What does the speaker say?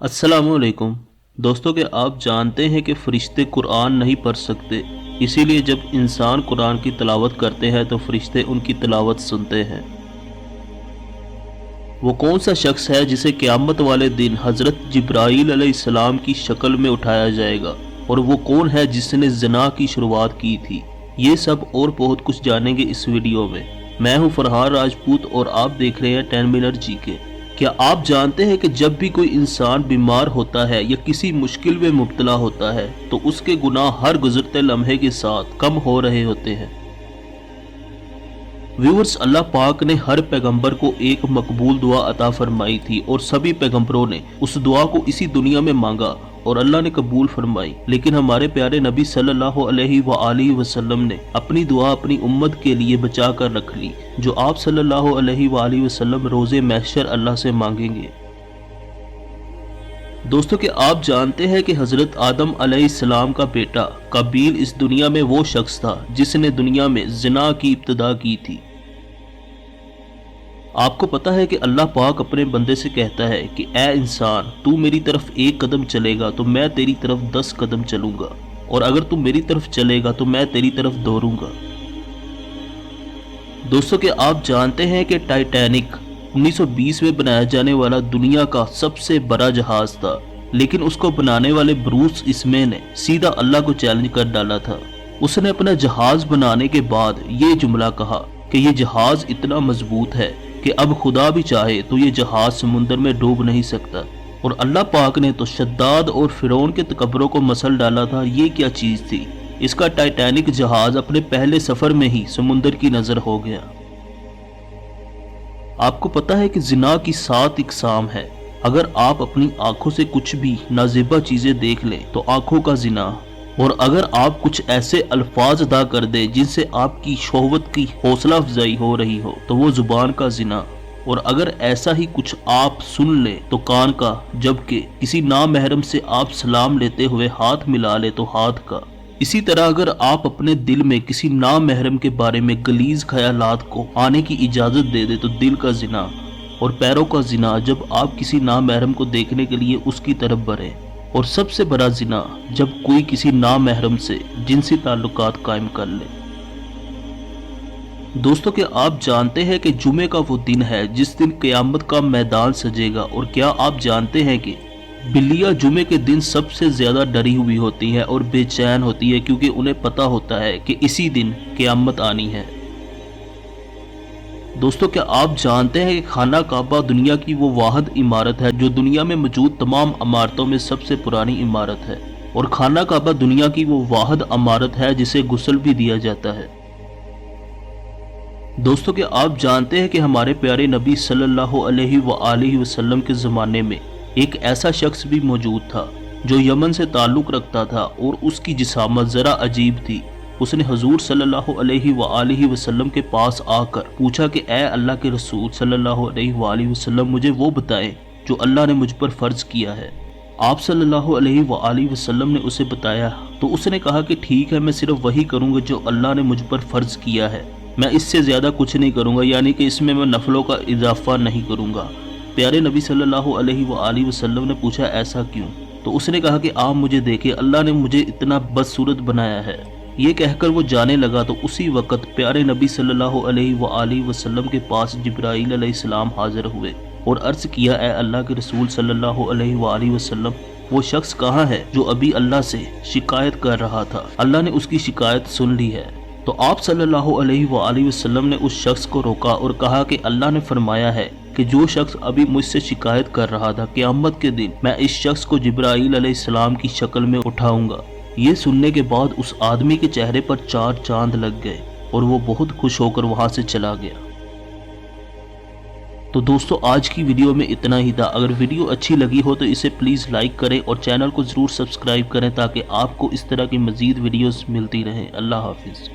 अस्सलाम वालेकुम दोस्तों, के आप जानते हैं कि फरिश्ते कुरान नहीं पढ़ सकते, इसीलिए जब इंसान कुरान की तिलावत करते हैं तो फरिश्ते उनकी तिलावत सुनते हैं। वो कौन सा शख्स है जिसे क़यामत वाले दिन हज़रत जिब्राईल अलैहिस्सलाम की शक्ल में उठाया जाएगा, और वो कौन है जिसने ज़िना की शुरुआत की थी? ये सब और बहुत कुछ जानेंगे इस वीडियो में। मैं हूँ फरहान राजपूत और आप देख रहे हैं 10 मिनट जीके। क्या आप जानते हैं कि जब भी कोई इंसान बीमार होता है या किसी मुश्किल में मुब्तला होता है तो उसके गुनाह हर गुजरते लम्हे के साथ कम हो रहे होते हैं। व्यूअर्स, अल्लाह पाक ने हर पैगंबर को एक मकबूल दुआ अता फरमाई थी और सभी पैगंबरों ने उस दुआ को इसी दुनिया में मांगा और अल्लाह ने कबूल फरमाई। लेकिन हमारे प्यारे नबी सल्लल्लाहु अलैहि वसल्लम ने अपनी दुआ अपनी उम्मत के लिए बचा कर रख ली, जो आप सल्लल्लाहु अलैहि वसल्लम रोज़े महशर अल्लाह से मांगेंगे। दोस्तों, के आप जानते हैं कि हज़रत आदम अलैहिस्सलाम का बेटा काबील इस दुनिया में वो शख्स था जिसने दुनिया में ज़िना की इब्तिदा की थी। आपको पता है कि अल्लाह पाक अपने बंदे से कहता है कि ए इंसान, तू मेरी तरफ 1 कदम चलेगा तो मैं तेरी तरफ 10 कदम चलूंगा, और अगर तू मेरी तरफ चलेगा तो मैं तेरी तरफ दौड़ूंगा। दोस्तों, के आप जानते हैं कि टाइटैनिक 1920 में बनाया जाने वाला दुनिया का सबसे बड़ा जहाज था, लेकिन उसको बनाने वाले ब्रूस इसमे ने सीधा अल्लाह को चैलेंज कर डाला था। उसने अपना जहाज बनाने के बाद ये जुमला कहा कि ये जहाज इतना मजबूत है कि अब खुदा भी चाहे तो ये जहाज समुंदर में डूब नहीं सकता। और अल्लाह पाक ने तो शद्दाद और फिरौन के तकब्बरों को मसल डाला था। ये क्या चीज थी? इसका टाइटैनिक जहाज अपने पहले सफर में ही समुंदर की नजर हो गया। आपको पता है कि जिना की 7 इकसाम है। अगर आप अपनी आंखों से कुछ भी नाज़ेबा चीजें देख लें तो आंखों का जिना, और अगर आप कुछ ऐसे अल्फाज अदा कर दे जिनसे आपकी शोहवत की हौसला अफजाई हो रही हो तो वो जुबान का जिना, और अगर ऐसा ही कुछ आप सुन ले तो कान का, जबकि किसी नामहरम से आप सलाम लेते हुए हाथ मिला ले तो हाथ का। इसी तरह अगर आप अपने दिल में किसी नामहरम के बारे में गलीज ख्यालात को आने की इजाजत दे दे तो दिल का जिना, और पैरों का जिना जब आप किसी नामहरम को देखने के लिए उसकी तरफ बढ़े, और सबसे बड़ा जिना जब कोई किसी नामहरम से जिनसी ताल्लुकात कायम कर ले। दोस्तों, के आप जानते हैं कि जुमे का वो दिन है जिस दिन क़यामत का मैदान सजेगा, और क्या आप जानते हैं कि बिल्लियां जुमे के दिन सबसे ज्यादा डरी हुई होती हैं और बेचैन होती है, क्योंकि उन्हें पता होता है कि इसी दिन क़यामत आनी है। दोस्तों, क्या आप जानते हैं कि खाना काबा दुनिया की वो वाहिद इमारत है जो दुनिया में मौजूद तमाम इमारतों में सबसे पुरानी इमारत है, और खाना काबा दुनिया की वो वाहिद इमारत है जिसे गुस्ल भी दिया जाता है। दोस्तों, क्या आप जानते हैं कि हमारे प्यारे नबी सल्लल्लाहु अलैहि वसल्लम के ज़माने में एक ऐसा शख्स भी मौजूद था जो यमन से ताल्लुक़ रखता था, और उसकी जिसामत ज़रा अजीब थी। उसने हजूर सल्लल्लाहु अलैहि वसल्लम के पास आकर पूछा कि ए अल्लाह के रसूल सल्लल्लाहु अलैहि वसल्लम, मुझे वो बताएं जो अल्लाह ने मुझ पर फ़र्ज़ किया है। आप सल्लल्लाहु अलैहि वसल्लम ने उसे बताया तो उसने कहा कि ठीक है, मैं सिर्फ वही करूँगा जो अल्लाह ने मुझ पर फ़र्ज़ किया है, मैं इससे ज़्यादा कुछ नहीं करूँगा, यानी कि इसमें मैं नफलों का इजाफा नहीं करूँगा। प्यारे नबी सल्लल्लाहु अलैहि वसल्लम ने पूछा ऐसा क्यों? तो उसने कहा कि आप मुझे देखें, अल्लाह ने मुझे इतना बदसूरत बनाया है। ये कहकर वो जाने लगा तो उसी वक़्त प्यारे नबी सल्लल्लाहु अलैहि वसल्लम के पास जिब्राईल अलैहिस्सलाम हाजिर हुए और अर्ज़ किया, ए अल्लाह के रसूल सल्लल्लाहु अलैहि वसल्लम, वो शख्स कहाँ है जो अभी अल्लाह से शिकायत कर रहा था? अल्लाह ने उसकी शिकायत सुन ली है। तो आप सल्लल्लाहु अलैहि वसल्लम ने उस शख्स को रोका और कहा कि अल्लाह ने फरमाया है कि जो शख्स अभी मुझसे शिकायत कर रहा था, क़यामत के दिन मैं इस शख्स को जिब्राईल अलैहिस्सलाम की शक्ल में उठाऊंगा। ये सुनने के बाद उस आदमी के चेहरे पर 4 चांद लग गए और वो बहुत खुश होकर वहां से चला गया। तो दोस्तों, आज की वीडियो में इतना ही था। अगर वीडियो अच्छी लगी हो तो इसे प्लीज़ लाइक करें और चैनल को ज़रूर सब्सक्राइब करें ताकि आपको इस तरह की मज़ीद वीडियोस मिलती रहें। अल्लाह हाफिज़।